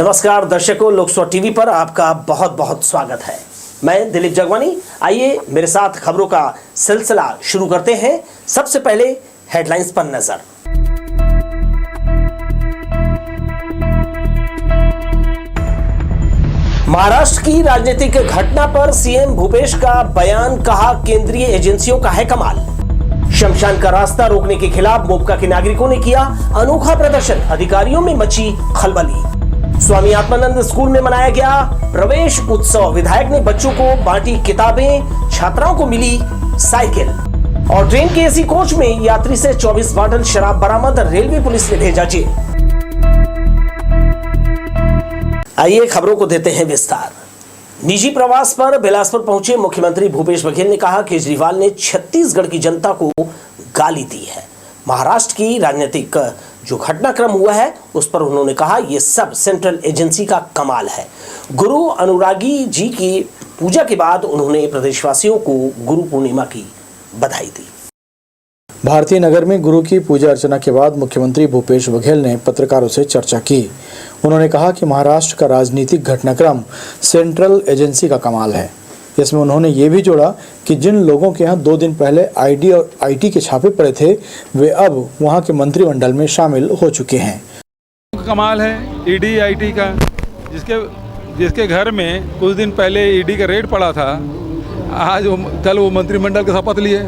नमस्कार दर्शकों, लोकसभा टीवी पर आपका बहुत बहुत स्वागत है। मैं दिलीप जगवानी। आइए मेरे साथ खबरों का सिलसिला शुरू करते हैं। सबसे पहले हेडलाइंस पर नजर। महाराष्ट्र की राजनीतिक घटना पर सीएम भूपेश का बयान, कहा केंद्रीय एजेंसियों का है कमाल। शमशान का रास्ता रोकने के खिलाफ मोपका के नागरिकों ने किया अनोखा प्रदर्शन, अधिकारियों में मची खलबली। स्वामी आत्मानंद स्कूल में मनाया गया प्रवेश उत्सव, विधायक ने बच्चों को बांटी किताबें, छात्राओं को मिली साइकिल। और ट्रेन के एसी कोच में यात्री से 24 बॉटल शराब बरामद, रेलवे पुलिस ने भेजा जेल। आइए खबरों को देते हैं विस्तार। निजी प्रवास पर बिलासपुर पहुंचे मुख्यमंत्री भूपेश बघेल ने कहा केजरीवाल ने छत्तीसगढ़ की जनता को गाली दी है। महाराष्ट्र की राजनीतिक जो घटनाक्रम हुआ है उस पर उन्होंने कहा ये सब सेंट्रल एजेंसी का कमाल है। गुरु अनुरागी जी की पूजा के बाद उन्होंने प्रदेशवासियों को गुरु पूर्णिमा की बधाई दी। भारतीय नगर में गुरु की पूजा अर्चना के बाद मुख्यमंत्री भूपेश बघेल ने पत्रकारों से चर्चा की। उन्होंने कहा कि महाराष्ट्र का राजनीतिक घटनाक्रम सेंट्रल एजेंसी का कमाल है। इसमें उन्होंने ये भी जोड़ा कि जिन लोगों के यहाँ 2 दिन पहले आईडी और आईटी के छापे पड़े थे वे अब वहाँ के मंत्रिमंडल में शामिल हो चुके हैं। कमाल है ईडी आईटी का, जिसके घर में कुछ दिन पहले ईडी का रेड पड़ा था, आज कल वो मंत्रिमंडल के शपथ लिए।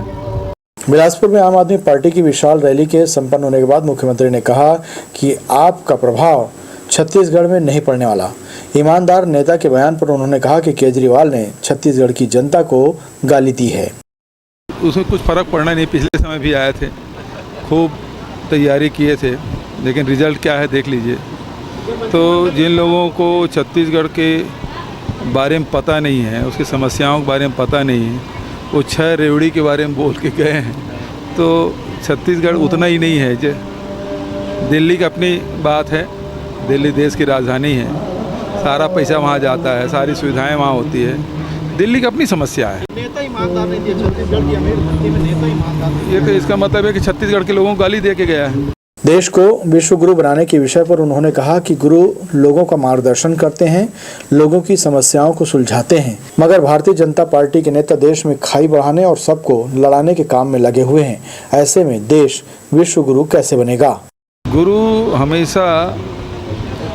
बिलासपुर में आम आदमी पार्टी की विशाल रैली के संपन्न होने के बाद मुख्यमंत्री ने कहा कि आपका प्रभाव छत्तीसगढ़ में नहीं पड़ने वाला। ईमानदार नेता के बयान पर उन्होंने कहा कि केजरीवाल ने छत्तीसगढ़ की जनता को गाली दी है। उसमें कुछ फर्क पड़ना नहीं। पिछले समय भी आए थे, खूब तैयारी किए थे, लेकिन रिजल्ट क्या है देख लीजिए। तो जिन लोगों को छत्तीसगढ़ के बारे में पता नहीं है, उसकी समस्याओं के बारे में पता नहीं है, वो 6 रेवड़ी के बारे में बोल के गए हैं। तो छत्तीसगढ़ उतना ही नहीं है। दिल्ली की अपनी बात है, दिल्ली देश की राजधानी है, सारा पैसा वहाँ जाता है, सारी सुविधाएं वहाँ होती है। दिल्ली की अपनी समस्या है। नेता ईमानदार नहीं दिए छत्तीसगढ़ की अमीर भर्ती में नेता ईमानदार। ये तो इसका मतलब है कि छत्तीसगढ़ के लोगों को गाली दे के गया है। देश को विश्व गुरु बनाने के विषय पर उन्होंने कहा कि गुरु लोगों का मार्गदर्शन करते हैं, लोगों की समस्याओं को सुलझाते हैं, मगर भारतीय जनता पार्टी के नेता देश में खाई बढ़ाने और सबको लड़ाने के काम में लगे हुए हैं। ऐसे में देश विश्व गुरु कैसे बनेगा? गुरु हमेशा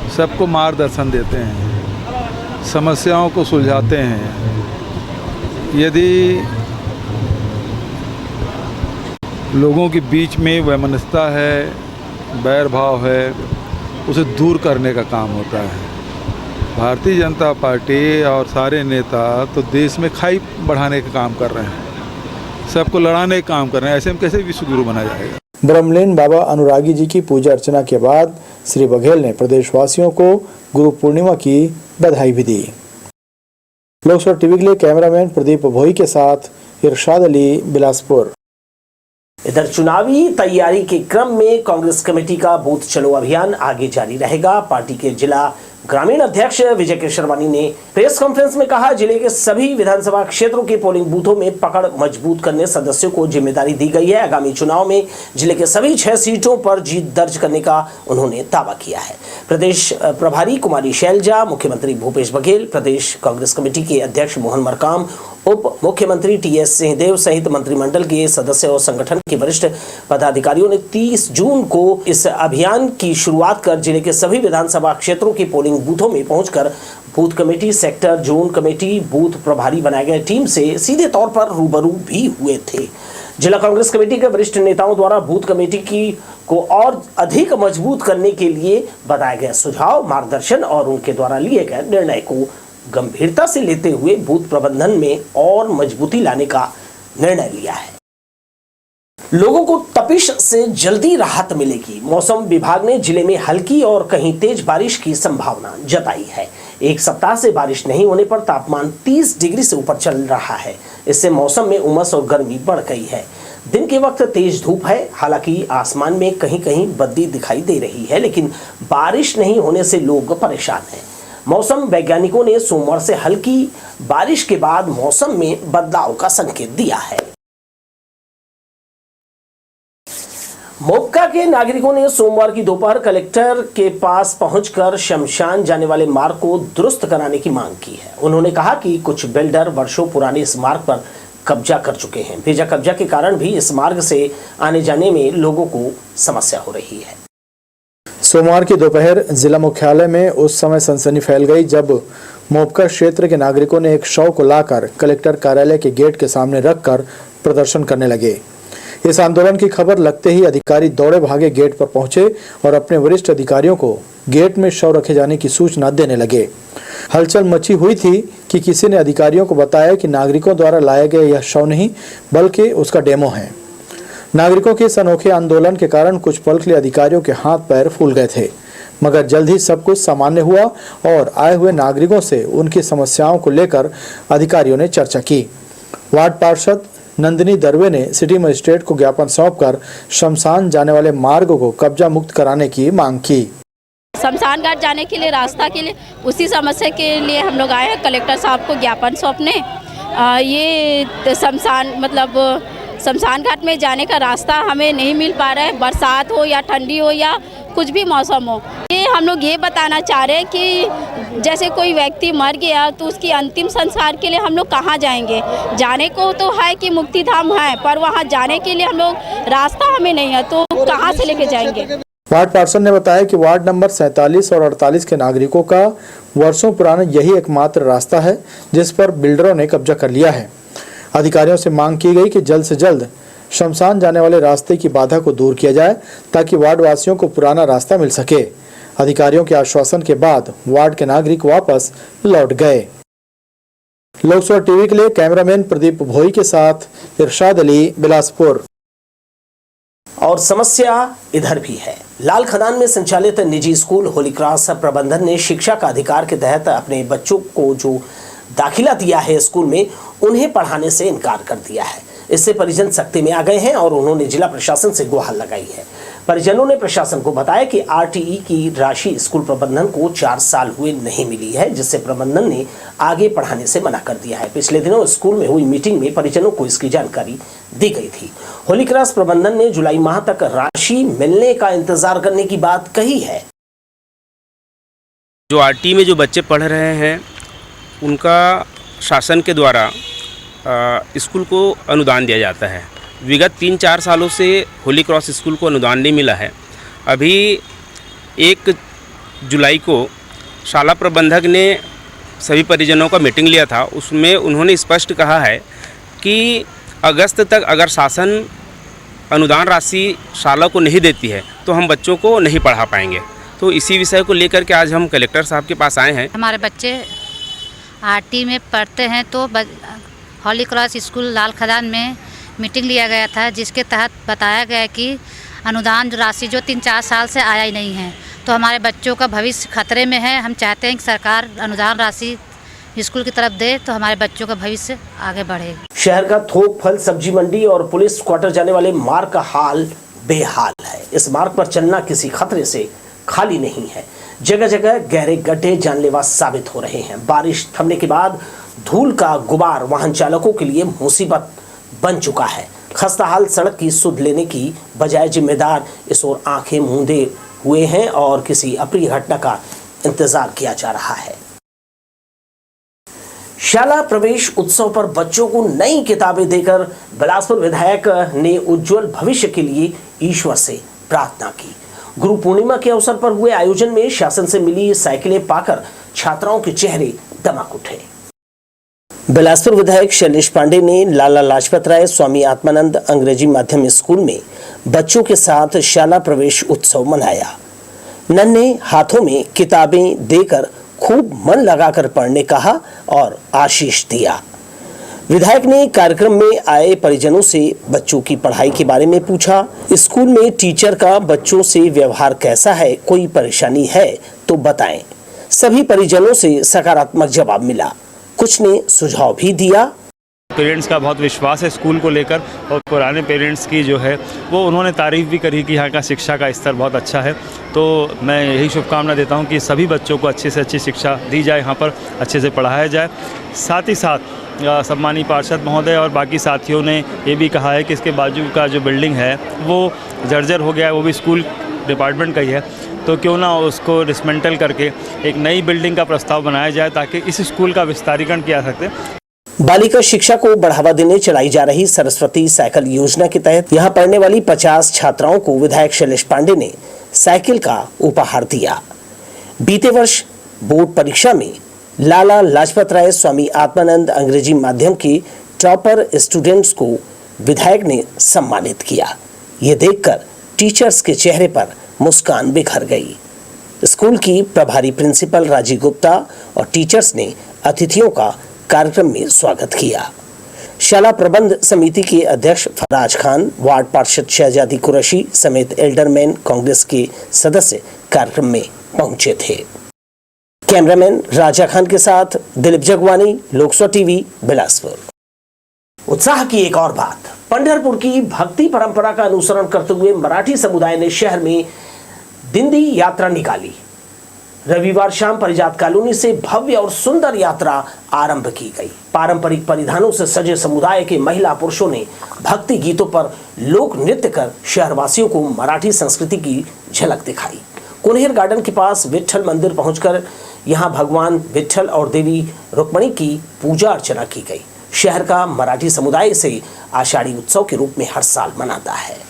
सबको मार्गदर्शन देते हैं, समस्याओं को सुलझाते हैं। यदि लोगों के बीच में वैमनस्यता है, बैर भाव है, उसे दूर करने का काम होता है। भारतीय जनता पार्टी और सारे नेता तो देश में खाई बढ़ाने का काम कर रहे हैं, सबको लड़ाने का काम कर रहे हैं। ऐसे में कैसे विश्व गुरु बना जाएगा? ब्रह्मलीन बाबा अनुरागी जी की पूजा अर्चना के बाद श्री बघेल ने प्रदेशवासियों को गुरु पूर्णिमा की बधाई भी दी। लोकसभा टीवी के लिए कैमरामैन प्रदीप भोई के साथ इरशाद अली, बिलासपुर। इधर चुनावी तैयारी के क्रम में कांग्रेस कमेटी का बूथ चलो अभियान आगे जारी रहेगा। पार्टी के जिला ग्रामीण अध्यक्ष विजय केशरवानी ने प्रेस कॉन्फ्रेंस में कहा जिले के सभी विधानसभा क्षेत्रों के पोलिंग बूथों में पकड़ मजबूत करने सदस्यों को जिम्मेदारी दी गई है। आगामी चुनाव में जिले के सभी 6 सीटों पर जीत दर्ज करने का उन्होंने दावा किया है। प्रदेश प्रभारी कुमारी शैलजा, मुख्यमंत्री भूपेश बघेल, प्रदेश कांग्रेस कमेटी के अध्यक्ष मोहन मरकाम, उप मुख्यमंत्री टीएस सिंहदेव सहित मंत्रिमंडल के सदस्य और संगठन के वरिष्ठ पदाधिकारियों ने 30 जून को इस अभियान की शुरुआत कर जिले के सभी विधानसभा क्षेत्रों के पोलिंग बूथों में पहुंचकर booth committee, sector, zone committee, booth प्रभारी बनाए गए टीम से सीधे तौर पर रूबरू भी हुए थे। जिला कांग्रेस कमेटी के वरिष्ठ नेताओं द्वारा बूथ कमेटी को और अधिक मजबूत करने के लिए बताए गए सुझाव, मार्गदर्शन और उनके द्वारा लिए गए निर्णय को गंभीरता से लेते हुए बूथ प्रबंधन में और मजबूती लाने का निर्णय लिया है। लोगों को तपिश से जल्दी राहत मिलेगी। मौसम विभाग ने जिले में हल्की और कहीं तेज बारिश की संभावना जताई है। एक सप्ताह से बारिश नहीं होने पर तापमान 30 डिग्री से ऊपर चल रहा है। इससे मौसम में उमस और गर्मी बढ़ गई है। दिन के वक्त तेज धूप है, हालांकि आसमान में कहीं कहीं बद्दी दिखाई दे रही है, लेकिन बारिश नहीं होने से लोग परेशान हैं। मौसम वैज्ञानिकों ने सोमवार से हल्की बारिश के बाद मौसम में बदलाव का संकेत दिया है। मोपका के नागरिकों ने सोमवार की दोपहर कलेक्टर के पास पहुंचकर शमशान जाने वाले मार्ग को दुरुस्त कराने की मांग की है। उन्होंने कहा कि कुछ बिल्डर वर्षों पुराने इस मार्ग पर कब्जा कर चुके हैं। बेजा कब्जा के कारण भी इस मार्ग से आने जाने में लोगों को समस्या हो रही है। सोमवार की दोपहर जिला मुख्यालय में उस समय सनसनी फैल गई जब मोपका क्षेत्र के नागरिकों ने एक शव को लाकर कलेक्टर कार्यालय के गेट के सामने रखकर प्रदर्शन करने लगे। इस आंदोलन की खबर लगते ही अधिकारी दौड़े भागे गेट पर पहुंचे और अपने वरिष्ठ अधिकारियों को गेट में शव रखे जाने की सूचना देने लगे। हलचल मची हुई थी कि किसी ने अधिकारियों को बताया कि नागरिकों द्वारा लाए गए यह शव नहीं बल्कि उसका डेमो है। नागरिकों के इस अनोखे आंदोलन के कारण कुछ पल के लिए अधिकारियों के हाथ पैर फूल गए थे, मगर जल्द ही सब कुछ सामान्य हुआ और आए हुए नागरिकों से उनकी समस्याओं को लेकर अधिकारियों ने चर्चा की। वार्ड पार्षद नंदिनी दरवे ने सिटी मजिस्ट्रेट को ज्ञापन सौंपकर शमशान जाने वाले मार्ग को कब्जा मुक्त कराने की मांग की। शमशान घाट जाने के लिए रास्ता के लिए उसी समस्या के लिए हम लोग आए हैं कलेक्टर साहब को ज्ञापन सौंपने। ये शमशान घाट में जाने का रास्ता हमें नहीं मिल पा रहा है, बरसात हो या ठंडी हो या कुछ भी मौसम हो। ये हम लोग ये बताना चाह रहे हैं कि जैसे कोई व्यक्ति मर गया तो उसकी अंतिम संस्कार के लिए हम लोग कहाँ जाएंगे। जाने को तो है कि मुक्ति धाम है, पर वहाँ जाने के लिए हम लोग रास्ता हमें नहीं है, तो कहाँ से लेके जाएंगे। वार्ड पार्षद ने बताया कि वार्ड नंबर 47 और 48 के नागरिकों का वर्षों पुराना यही एकमात्र रास्ता है जिस पर बिल्डरों ने कब्जा कर लिया है। अधिकारियों से मांग की गई कि जल्द से जल्द शमशान जाने वाले रास्ते की बाधा को दूर किया जाए ताकि वार्ड वासियों को पुराना रास्ता मिल सके। अधिकारियों के आश्वासन के बाद वार्ड के नागरिक वापस लौट गए। लोकसभा टीवी के लिए कैमरामैन प्रदीप भोई के साथ इरशाद अली, बिलासपुर। और समस्या इधर भी है। लाल खदान में संचालित निजी स्कूल होली क्रॉस प्रबंधन ने शिक्षा का अधिकार के तहत अपने बच्चों को जो दाखिला दिया है स्कूल में, उन्हें पढ़ाने से इनकार कर दिया है। इससे परिजन सख्ती में आ गए हैं और उन्होंने जिला प्रशासन से गुहार लगाई है। परिजनों ने प्रशासन को बताया कि आरटीई की राशि स्कूल प्रबंधन को 4 साल हुए नहीं मिली है, जिससे प्रबंधन ने आगे पढ़ाने से मना कर दिया है। पिछले दिनों स्कूल में हुई मीटिंग में परिजनों को इसकी जानकारी दी गई थी। होली क्रॉस प्रबंधन ने जुलाई माह तक राशि मिलने का इंतजार करने की बात कही है। जो आरटीई में जो बच्चे पढ़ रहे हैं उनका शासन के द्वारा स्कूल को अनुदान दिया जाता है। विगत 3-4 सालों से होली क्रॉस स्कूल को अनुदान नहीं मिला है। अभी 1 जुलाई को शाला प्रबंधक ने सभी परिजनों का मीटिंग लिया था। उसमें उन्होंने स्पष्ट कहा है कि अगस्त तक अगर शासन अनुदान राशि शाला को नहीं देती है तो हम बच्चों को नहीं पढ़ा पाएंगे। तो इसी विषय को लेकर के आज हम कलेक्टर साहब के पास आए हैं। हमारे बच्चे आरटी में पढ़ते हैं तो होली क्रॉस स्कूल लाल खदान में मीटिंग लिया गया था, जिसके तहत बताया गया कि अनुदान राशि जो 3-4 साल से आया ही नहीं है, तो हमारे बच्चों का भविष्य खतरे में है। हम चाहते हैं कि सरकार अनुदान राशि स्कूल की तरफ दे तो हमारे बच्चों का भविष्य आगे बढ़े। शहर का थोक फल सब्जी मंडी और पुलिस क्वार्टर जाने वाले मार्ग का हाल बेहाल है। इस मार्ग पर चलना किसी खतरे से खाली नहीं है। जगह जगह गहरे गड्ढे जानलेवा साबित हो रहे हैं। बारिश थमने के बाद धूल का गुबार वाहन चालकों के लिए मुसीबत बन चुका है। खस्ताहाल सड़क की सुध लेने की बजाय जिम्मेदार इस ओर आंखें मूंदे हुए हैं और किसी अप्रिय घटना का इंतजार किया जा रहा है। शाला प्रवेश उत्सव पर बच्चों को नई किताबें देकर बिलासपुर विधायक ने उज्जवल भविष्य के लिए ईश्वर से प्रार्थना की। गुरु पूर्णिमा के अवसर पर हुए आयोजन में शासन से मिली साइकिलें पाकर छात्राओं के चेहरे दमक उठे। बिलासपुर विधायक शैलेश पांडे ने लाला लाजपत राय स्वामी आत्मानंद अंग्रेजी माध्यम स्कूल में बच्चों के साथ शाला प्रवेश उत्सव मनाया। नन्हे हाथों में किताबें देकर खूब मन लगाकर पढ़ने कहा और आशीष दिया। विधायक ने कार्यक्रम में आए परिजनों से बच्चों की पढ़ाई के बारे में पूछा। स्कूल में टीचर का बच्चों से व्यवहार कैसा है, कोई परेशानी है तो बताएं। सभी परिजनों से सकारात्मक जवाब मिला। कुछ ने सुझाव भी दिया। पेरेंट्स का बहुत विश्वास है स्कूल को लेकर, और पुराने पेरेंट्स की जो है वो उन्होंने तारीफ़ भी करी कि यहाँ का शिक्षा का स्तर बहुत अच्छा है। तो मैं यही शुभकामना देता हूँ कि सभी बच्चों को अच्छे से अच्छी शिक्षा दी जाए, यहाँ पर अच्छे से पढ़ाया जाए। साथ ही साथ सम्मानीय पार्षद महोदय और बाकी साथियों ने ये भी कहा है कि इसके बाजू का जो बिल्डिंग है वो जर्जर हो गया है, वो भी स्कूल डिपार्टमेंट का ही है, तो क्यों ना उसको डिसमेंटल करके एक नई बिल्डिंग का प्रस्ताव बनाया जाए ताकि इस स्कूल का विस्तारीकरण किया जा सके। बालिका शिक्षा को बढ़ावा देने चलाई जा रही सरस्वती साइकिल योजना के तहत यहां पढ़ने वाली 50 छात्राओं को विधायक शैलेश पांडे ने साइकिल का उपहार दिया। बीते वर्ष बोर्ड परीक्षा में लाला लाजपत राय स्वामी आत्मानंद अंग्रेजी माध्यम के टॉपर स्टूडेंट्स को विधायक ने सम्मानित किया। ये देखकर टीचर्स के चेहरे पर मुस्कान बिखर गई। स्कूल की प्रभारी प्रिंसिपल राजी गुप्ता और टीचर्स ने अतिथियों का कार्यक्रम में स्वागत किया। शाला प्रबंध समिति के अध्यक्ष फराज खान, वार्ड पार्षद शहजादी कुरैशी समेत एल्डरमैन कांग्रेस के सदस्य कार्यक्रम में पहुंचे थे। कैमरामैन राजा खान के साथ दिलीप जगवानी, लोकसभा टीवी, बिलासपुर। उत्साह की एक और बात, पंढरपुर की भक्ति परंपरा का अनुसरण करते हुए मराठी समुदाय ने शहर में दिंडी यात्रा निकाली। रविवार शाम परिजात कॉलोनी से भव्य और सुंदर यात्रा आरंभ की गई। पारंपरिक परिधानों से सजे समुदाय के महिला पुरुषों ने भक्ति गीतों पर लोक नृत्य कर शहरवासियों को मराठी संस्कृति की झलक दिखाई। कुन्हेर गार्डन के पास विट्ठल मंदिर पहुंचकर यहां भगवान विट्ठल और देवी रुक्मणी की पूजा अर्चना की गई। शहर का मराठी समुदाय इसे आषाढ़ी उत्सव के रूप में हर साल मनाता है।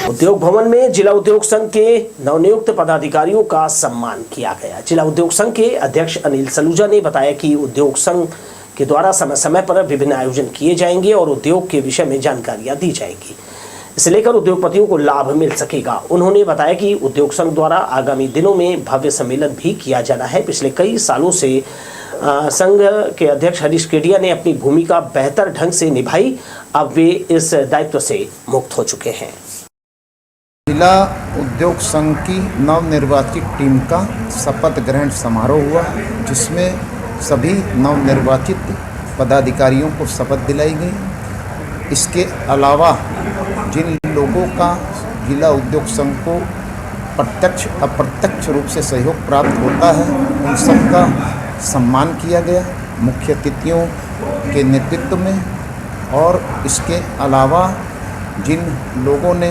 उद्योग भवन में जिला उद्योग संघ के नवनियुक्त पदाधिकारियों का सम्मान किया गया। जिला उद्योग संघ के अध्यक्ष अनिल सलूजा ने बताया कि उद्योग संघ के द्वारा समय समय पर विभिन्न आयोजन किए जाएंगे और उद्योग के विषय में जानकारियां दी जाएंगी। इसे लेकर उद्योगपतियों को लाभ मिल सकेगा। उन्होंने बताया कि उद्योग संघ द्वारा आगामी दिनों में भव्य सम्मेलन भी किया जाना है। पिछले कई सालों से संघ के अध्यक्ष हरीश केडिया ने अपनी भूमिका बेहतर ढंग से निभाई। अब वे इस दायित्व से मुक्त हो चुके हैं। जिला उद्योग संघ की नवनिर्वाचित टीम का शपथ ग्रहण समारोह हुआ, जिसमें सभी नवनिर्वाचित पदाधिकारियों को शपथ दिलाई गई। इसके अलावा जिन लोगों का जिला उद्योग संघ को प्रत्यक्ष अप्रत्यक्ष रूप से सहयोग प्राप्त होता है, उन सबका सम्मान किया गया मुख्य अतिथियों के नेतृत्व में। और इसके अलावा जिन लोगों ने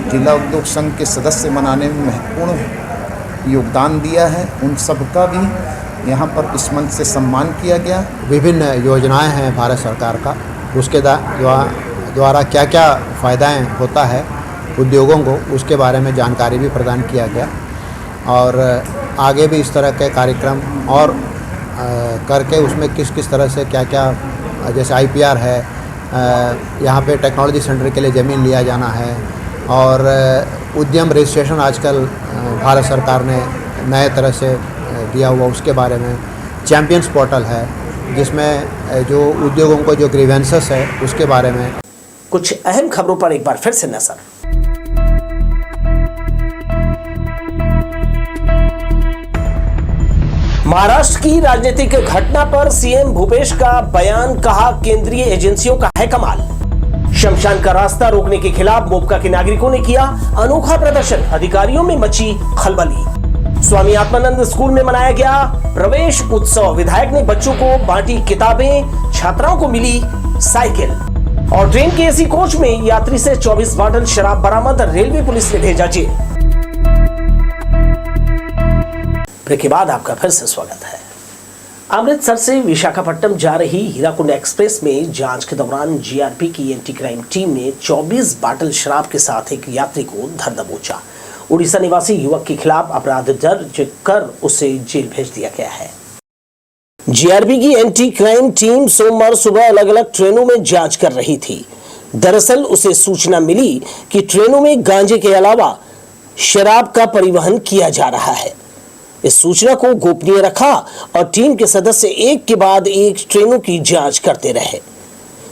जिला उद्योग संघ के सदस्य बनाने में महत्वपूर्ण योगदान दिया है, उन सबका भी यहाँ पर इस मंच से सम्मान किया गया। विभिन्न योजनाएं हैं भारत सरकार का, उसके द्वारा क्या क्या फ़ायदाएं होता है उद्योगों को, उसके बारे में जानकारी भी प्रदान किया गया। और आगे भी इस तरह के कार्यक्रम और करके उसमें किस किस तरह से क्या क्या, जैसे IPR है, यहाँ पे टेक्नोलॉजी सेंटर के लिए ज़मीन लिया जाना है, और उद्यम रजिस्ट्रेशन आजकल भारत सरकार ने नए तरह से दिया हुआ, उसके बारे में चैम्पियंस पोर्टल है जिसमें जो उद्योगों को जो ग्रीवेंसेस है उसके बारे में। कुछ अहम खबरों पर एक बार फिर से नजर। महाराष्ट्र की राजनीतिक घटना पर सीएम भूपेश का बयान, कहा केंद्रीय एजेंसियों का है कमाल। शमशान का रास्ता रोकने के खिलाफ मोपका के नागरिकों ने किया अनोखा प्रदर्शन, अधिकारियों में मची खलबली। स्वामी आत्मानंद स्कूल में मनाया गया प्रवेश उत्सव, विधायक ने बच्चों को बांटी किताबें, छात्राओं को मिली साइकिल। और ट्रेन के एसी कोच में यात्री से 24 बॉटल शराब बरामद, रेलवे पुलिस ने भेजा जेल। ब्रेक के बाद आपका फिर से स्वागत है। अमृतसर से विशाखापट्टनम जा रही हीराकुंड एक्सप्रेस में जांच के दौरान जीआरपी की एंटी क्राइम टीम ने 24 बाटल शराब के साथ एक यात्री को धर दबोचा। उड़ीसा निवासी युवक के खिलाफ अपराध दर्ज कर उसे जेल भेज दिया गया है। जीआरपी की एंटी क्राइम टीम सोमवार सुबह अलग अलग ट्रेनों में जांच कर रही थी। दरअसल उसे सूचना मिली कि ट्रेनों में गांजे के अलावा शराब का परिवहन किया जा रहा है। इस सूचना को गोपनीय रखा और टीम के सदस्य एक के बाद एक ट्रेनों की जांच करते रहे।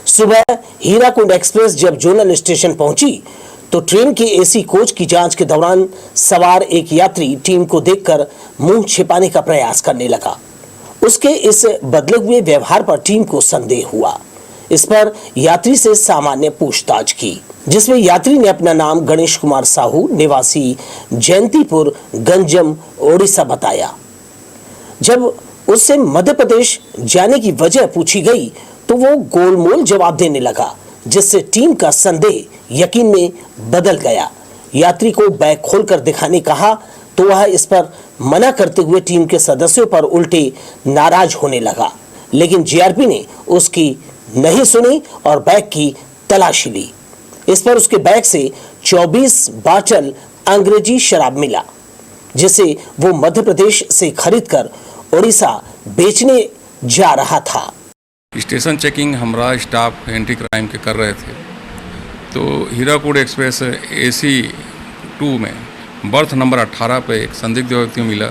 सुबह हीराकुंड एक्सप्रेस जब जोनल स्टेशन पहुंची तो ट्रेन के एसी कोच की जांच के दौरान सवार एक यात्री टीम को देखकर मुंह छिपाने का प्रयास करने लगा। उसके इस बदले हुए व्यवहार पर टीम को संदेह हुआ। इस पर यात्री से सामान्य पूछताछ की, जिसमें यात्री ने अपना नाम गणेश कुमार साहू निवासी जयंतीपुर गंजम ओडिशा बताया। जब उससे मध्य प्रदेश जाने की वजह पूछी गई तो वो गोलमोल जवाब देने लगा, जिससे टीम का संदेह यकीन में बदल गया। यात्री को बैग खोलकर दिखाने कहा तो वह इस पर मना करते हुए टीम के सदस्यों पर उल्टे नाराज होने लगा, लेकिन जीआरपी ने उसकी नहीं सुनी और बैग की तलाशी ली। इस पर उसके बैग से 24 बाटल अंग्रेजी शराब मिला, जिसे वो मध्य प्रदेश से खरीदकर उड़ीसा बेचने जा रहा था। स्टेशन चेकिंग हमारा स्टाफ एंटी क्राइम के कर रहे थे तो हीराकुंड एक्सप्रेस AC 2 में बर्थ नंबर 18 पे एक संदिग्ध व्यक्ति मिला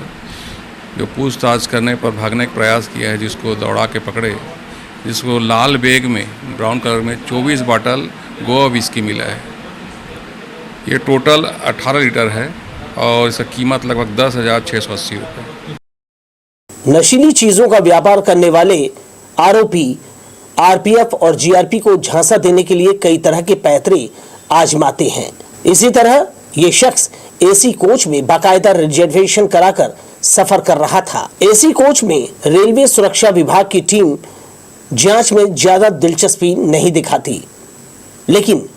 जो पूछताछ करने पर भागने का प्रयास किया है, जिसको दौड़ा के पकड़े, जिसको लाल बैग में ब्राउन कलर में 24 बाटल गोवा विस्की मिला है। ये टोटल 18 लीटर है और इसका कीमत लगभग 10,680 रुपये। नशीली चीजों का व्यापार करने वाले आरोपी आरपीएफ और जीआरपी को झांसा देने के लिए कई तरह के पैतरे आजमाते हैं। इसी तरह ये शख्स एसी कोच में बाकायदा रिजर्वेशन कराकर सफर कर रहा था। एसी कोच में रेलवे सुरक्षा विभाग की टीम जांच में ज्यादा दिलचस्पी नहीं दिखाती, लेकिन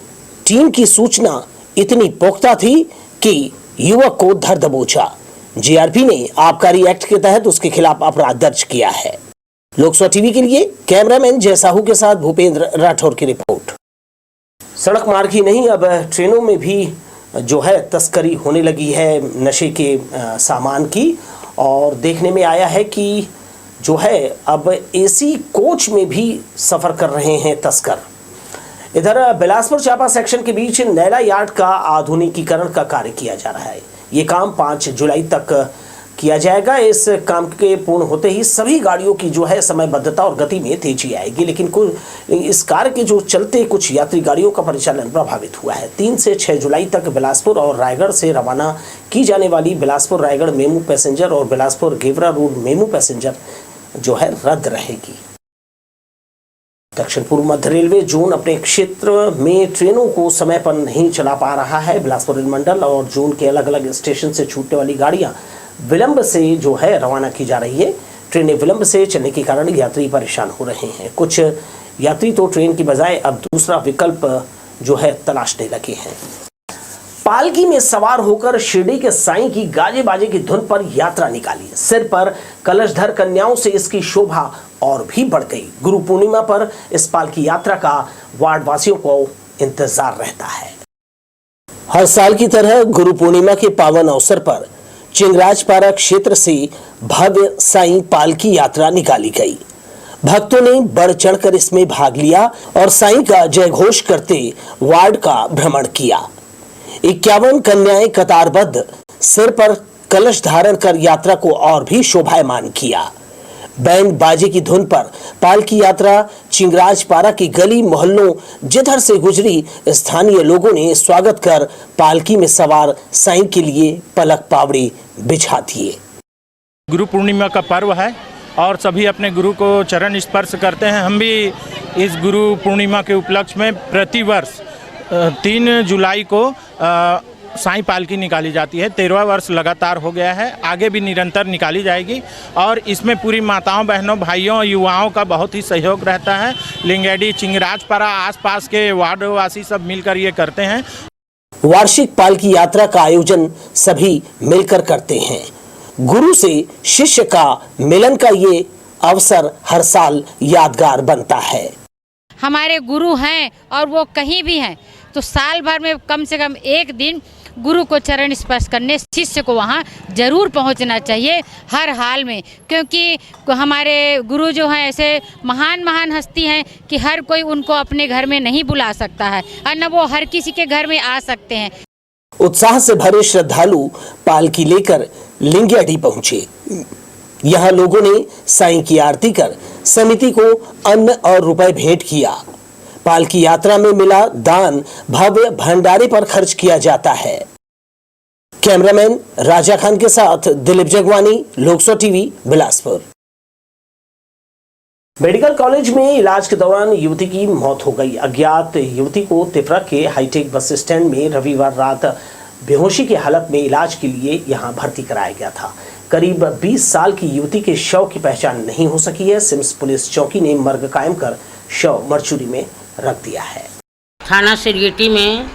टीम की सूचना इतनी पुख्ता थी कि युवक को धर दबोचा। जीआरपी ने आबकारी एक्ट के तहत उसके खिलाफ अपराध दर्ज किया है। लोकसभा टीवी के लिए कैमरामैन जय साहू के साथ भूपेंद्र राठौर की रिपोर्ट। सड़क मार्ग ही नहीं, अब ट्रेनों में भी जो है तस्करी होने लगी है नशे के सामान की, और देखने में आया है कि जो है अब एसी कोच में भी सफर कर रहे हैं तस्कर। इधर बिलासपुर चांपा सेक्शन के बीच नैला यार्ड का आधुनिकीकरण का कार्य किया जा रहा है। ये काम 5 जुलाई तक किया जाएगा। इस काम के पूर्ण होते ही सभी गाड़ियों की जो है समयबद्धता और गति में तेजी आएगी, लेकिन इस कार्य के जो चलते कुछ यात्री गाड़ियों का परिचालन प्रभावित हुआ है। 3 से 6 जुलाई तक बिलासपुर और रायगढ़ से रवाना की जाने वाली बिलासपुर रायगढ़ मेमू पैसेंजर और Bilaspur Gevra road MEMU passenger जो है रद्द रहेगी। दक्षिण पूर्व मध्य रेलवे जोन अपने क्षेत्र में ट्रेनों को समय पर नहीं चला पा रहा है। बिलासपुर रेल मंडल और जोन के अलग अलग स्टेशन से छूटने वाली गाड़ियां विलंब से जो है रवाना की जा रही है। ट्रेनें विलंब से चलने के कारण यात्री परेशान हो रहे हैं। कुछ यात्री तो ट्रेन की बजाय अब दूसरा विकल्प जो है तलाशने लगे हैं। पालकी में सवार होकर शिरडी के साईं की गाजे बाजे की धुन पर यात्रा निकाली। सिर पर कलशधर कन्याओं से इसकी शोभा और भी बढ़ गई। गुरु पूर्णिमा पर इस पालकी यात्रा का वार्ड वासियों को इंतजार रहता है। हर साल की तरह गुरु पूर्णिमा के पावन अवसर पर चिंगराजपारा क्षेत्र से भव्य साईं पालकी यात्रा निकाली गई। भक्तों ने बढ़ चढ़कर इसमें भाग लिया और साईं का जय घोष करते वार्ड का भ्रमण किया। 51 कन्याएं कतारबद्ध सिर पर कलश धारण कर यात्रा को और भी शोभायमान किया। बैंड बाजे की धुन पर पालकी यात्रा चिंगराजपारा की गली मोहल्लों जिधर से गुजरी, स्थानीय लोगों ने स्वागत कर पालकी में सवार साईं के लिए पलक पावड़ी बिछा दिए। गुरु पूर्णिमा का पर्व है और सभी अपने गुरु को चरण स्पर्श करते हैं। हम भी इस गुरु पूर्णिमा के उपलक्ष्य में प्रतिवर्ष 3 जुलाई को साईं पालकी निकाली जाती है। 13वां वर्ष लगातार हो गया है, आगे भी निरंतर निकाली जाएगी और इसमें पूरी माताओं बहनों भाइयों युवाओं का बहुत ही सहयोग रहता है। लिंगेडी चिंगराजपारा आसपास के वार्ड वासी सब मिलकर ये करते हैं। वार्षिक पालकी यात्रा का आयोजन सभी मिलकर करते हैं। गुरु से शिष्य का मिलन का ये अवसर हर साल यादगार बनता है। हमारे गुरु हैं और वो कहीं भी हैं, तो साल भर में कम से कम एक दिन गुरु को चरण स्पर्श करने शिष्य को वहाँ जरूर पहुँचना चाहिए हर हाल में, क्योंकि हमारे गुरु जो हैं ऐसे महान महान हस्ती हैं कि हर कोई उनको अपने घर में नहीं बुला सकता है और न वो हर किसी के घर में आ सकते हैं। उत्साह से भरे श्रद्धालु पालकी लेकर लिंगियाडी पहुंचे। यहाँ लोगों ने साईं की आरती कर समिति को अन्न और रुपए भेंट किया। पालकी यात्रा में मिला दान भव्य भंडारे पर खर्च किया जाता है। कैमरामैन राजा खान के साथ दिलीप जगवानी, लोकसो टीवी, बिलासपुर। मेडिकल कॉलेज में इलाज के दौरान युवती की मौत हो गई। अज्ञात युवती को तिपरा के हाईटेक बस स्टैंड में रविवार रात बेहोशी की हालत में इलाज के लिए यहां भर्ती कराया गया था। करीब 20 साल की युवती के शव की पहचान नहीं हो सकी है। सिम्स पुलिस चौकी ने मर्ग कायम कर शव मरचुरी में रख दिया है। थाना सिरगिटी में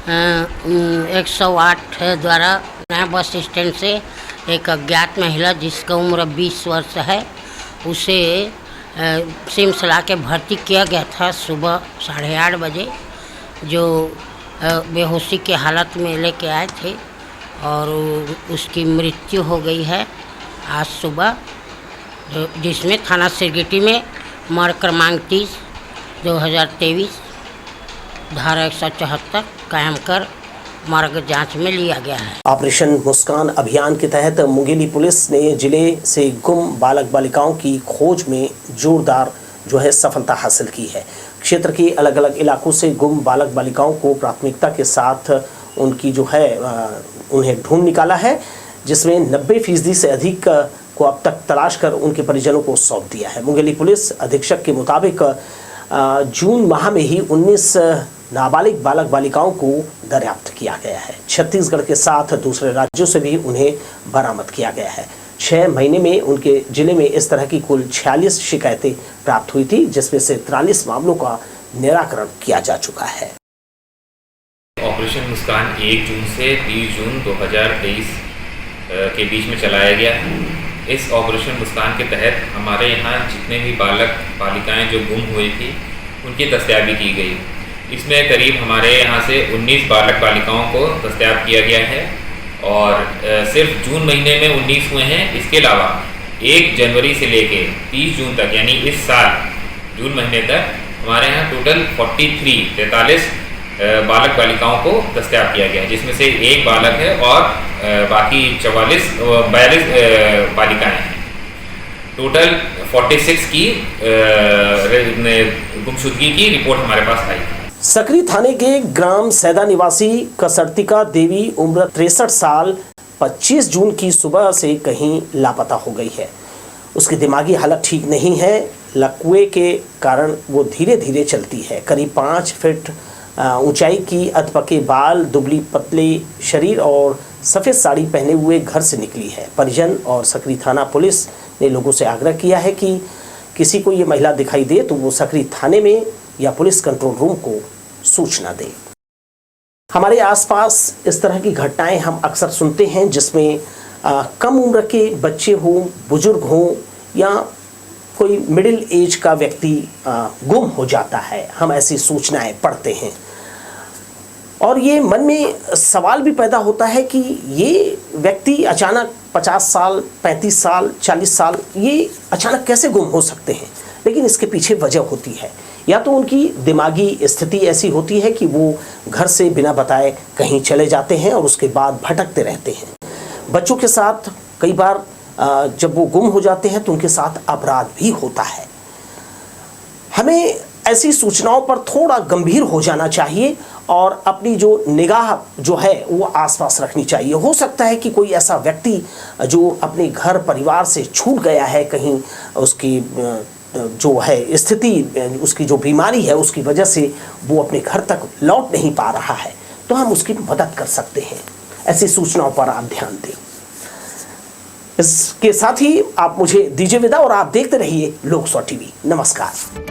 108 द्वारा नया बस स्टैंड से एक अज्ञात महिला जिसका उम्र 20 वर्ष है उसे सिम्स ला के भर्ती किया गया था सुबह 8:30 बजे, जो बेहोशी की हालत में लेके आए थे और उसकी मृत्यु हो गई है आज सुबह, जिसमें थाना सिरगिटी में मर्ग क्रमांक 30 2023 धारा 174 कायम कर मार्ग जांच में लिया गया है। ऑपरेशन मुस्कान अभियान के तहत मुंगेली पुलिस ने जिले से गुम बालक बालिकाओं की खोज में जोरदार सफलता हासिल की है। क्षेत्र के अलग अलग इलाकों से गुम बालक बालिकाओं को प्राथमिकता के साथ उनकी उन्हें ढूंढ निकाला है, जिसमें 90% से अधिक को अब तक तलाश कर उनके परिजनों को सौंप दिया है। मुंगेली पुलिस अधीक्षक के मुताबिक जून माह में ही 19 नाबालिग बालक बालिकाओं को दर्याप्त किया गया है। छत्तीसगढ़ के साथ दूसरे राज्यों से भी उन्हें बरामद किया गया है। 6 महीने में उनके जिले में इस तरह की कुल 46 शिकायतें प्राप्त हुई थी, जिसमें से 43 मामलों का निराकरण किया जा चुका है। ऑपरेशन मुस्कान 1 जून से 30 जून 2023 के बीच में चलाया गया है। इस ऑपरेशन मुस्कान के तहत हमारे यहाँ जितने भी बालक बालिकाएं जो गुम हुई थी उनकी दस्तयाबी की गई। इसमें करीब हमारे यहाँ से 19 बालक बालिकाओं को दस्तयाब किया गया है और सिर्फ जून महीने में 19 हुए हैं। इसके अलावा 1 जनवरी से लेके 30 जून तक यानी इस साल जून महीने तक हमारे यहाँ टोटल 43 बालक बालिकाओं को दस्तयाब किया गया है, जिसमें से 1 बालक है और बाकी 42 बालिकाएं हैं। टोटल 46 की गुमशुदगी की रिपोर्ट हमारे पास आई। सकरी थाने के ग्राम सैदा निवासी कसरतिका देवी उम्र 63 साल 25 जून की सुबह से कहीं लापता हो गई है। उसकी दिमागी हालत ठीक नहीं है। लकवे के कारण वो धीरे धीरे चलती है। करीब 5 फीट ऊंचाई की अधपके बाल, दुबली पतले शरीर और सफ़ेद साड़ी पहने हुए घर से निकली है। परिजन और सकरी थाना पुलिस ने लोगों से आग्रह किया है कि किसी को ये महिला दिखाई दे तो वो सकरी थाने में या पुलिस कंट्रोल रूम को सूचना दे। हमारे आसपास इस तरह की घटनाएं हम अक्सर सुनते हैं, जिसमें कम उम्र के बच्चे हों, बुजुर्ग हों या कोई मिडिल एज का व्यक्ति गुम हो जाता है। हम ऐसी सूचनाएं पढ़ते हैं और ये मन में सवाल भी पैदा होता है कि ये व्यक्ति अचानक 50 साल, 35 साल, 40 साल ये अचानक कैसे गुम हो सकते हैं। लेकिन इसके पीछे वजह होती है, या तो उनकी दिमागी स्थिति ऐसी होती है कि वो घर से बिना बताए कहीं चले जाते हैं और उसके बाद भटकते रहते हैं। बच्चों के साथ कई बार जब वो गुम हो जाते हैं तो उनके साथ अपराध भी होता है। हमें ऐसी सूचनाओं पर थोड़ा गंभीर हो जाना चाहिए और अपनी जो निगाह जो है वो आसपास रखनी चाहिए। हो सकता है कि कोई ऐसा व्यक्ति जो अपने घर परिवार से छूट गया है, कहीं उसकी जो है स्थिति, उसकी जो बीमारी है उसकी वजह से वो अपने घर तक लौट नहीं पा रहा है, तो हम उसकी मदद कर सकते हैं। ऐसी सूचनाओं पर आप ध्यान दें। इसके साथ ही आप मुझे दीजिए विदा और आप देखते रहिए लोकसो टीवी। नमस्कार।